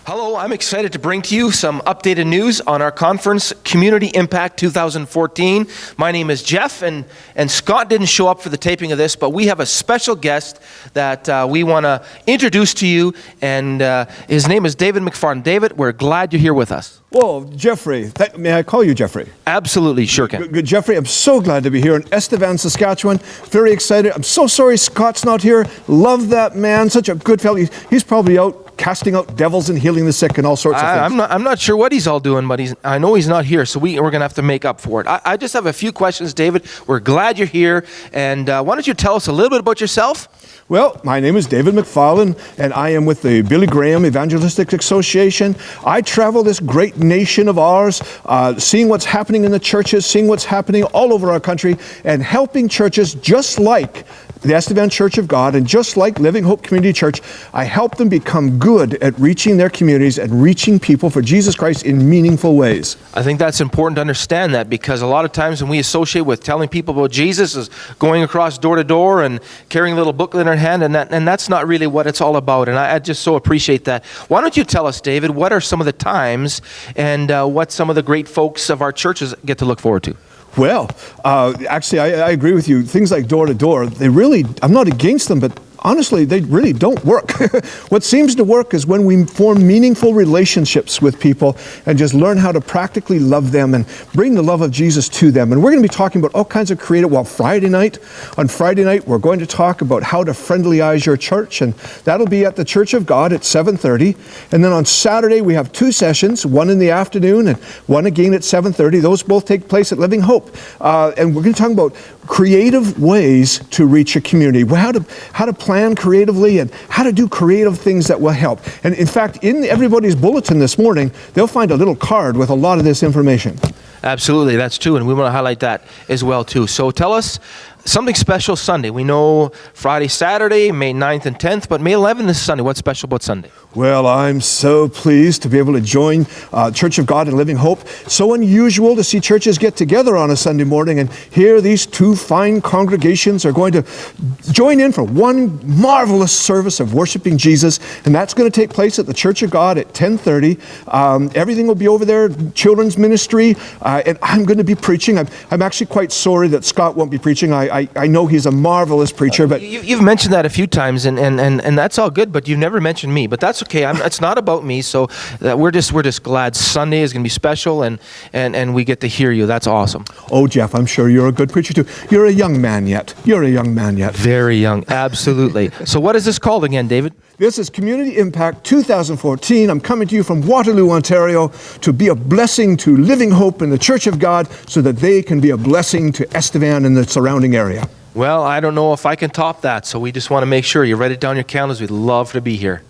Hello, I'm excited to bring to you some updated news on our conference, Community Impact 2014. My name is Geoff, and Scott didn't show up for the taping of this, but we have a special guest that we want to introduce to you, and his name is David Macfarlane. David, we're glad you're here with us. Whoa, Jeffrey. May I call you Jeffrey? Absolutely, sure can. Good, Jeffrey. I'm so glad to be here in Estevan, Saskatchewan. Very excited. I'm so sorry Scott's not here. Love that man. Such a good fellow. He's probably out casting out devils and healing the sick and all sorts of things. I'm not sure what he's all doing, but I know he's not here, so we're going to have to make up for it. I just have a few questions, David. We're glad you're here, and why don't you tell us a little bit about yourself? Well, my name is David Macfarlane, and I am with the Billy Graham Evangelistic Association. I travel this great nation of ours, seeing what's happening in the churches, seeing what's happening all over our country, and helping churches just like the Estevan Church of God and just like Living Hope Community Church. I help them become good at reaching their communities and reaching people for Jesus Christ in meaningful ways. I think that's important to understand that, because a lot of times when we associate with telling people about Jesus is going across door to door and carrying a little booklet in our hand, and that's not really what it's all about. And I just so appreciate that. Why don't you tell us, David, what are some of the times and what some of the great folks of our churches get to look forward to? Well, actually, I agree with you. Things like door to door, I'm not against them, but honestly, they really don't work. What seems to work is when we form meaningful relationships with people and just learn how to practically love them and bring the love of Jesus to them. And we're going to be talking about all kinds of creative, on Friday night, we're going to talk about how to friendlyize your church, and that'll be at the Church of God at 7:30. And then on Saturday, we have two sessions, one in the afternoon and one again at 7:30. Those both take place at Living Hope. And we're going to talk about creative ways to reach a community, how to plan creatively and how to do creative things that will help. And in fact, in everybody's bulletin this morning, they'll find a little card with a lot of this information. Absolutely, that's true, and we want to highlight that as well too. So tell us something special Sunday. We know Friday, Saturday, May 9th and 10th, but May 11th is Sunday. What's special about Sunday? Well, I'm so pleased to be able to join Church of God and Living Hope. So unusual to see churches get together on a Sunday morning, and here these two fine congregations are going to join in for one marvelous service of worshiping Jesus, and that's going to take place at the Church of God at 10:30. Everything will be over there, children's ministry, and I'm going to be preaching. I'm actually quite sorry that Scott won't be preaching. I know he's a marvelous preacher, but you've mentioned that a few times, and that's all good, but you've never mentioned me. But that's okay. It's not about me. So we're just glad Sunday is going to be special, and we get to hear you. That's awesome. Oh, Geoff, I'm sure you're a good preacher too. You're a young man yet. Very young, absolutely. So what is this called again, David? This is Community Impact 2014. I'm coming to you from Waterloo, Ontario, to be a blessing to Living Hope and the Church of God so that they can be a blessing to Estevan and the surrounding area. Well, I don't know if I can top that, so we just want to make sure you write it down in your calendars. We'd love to be here.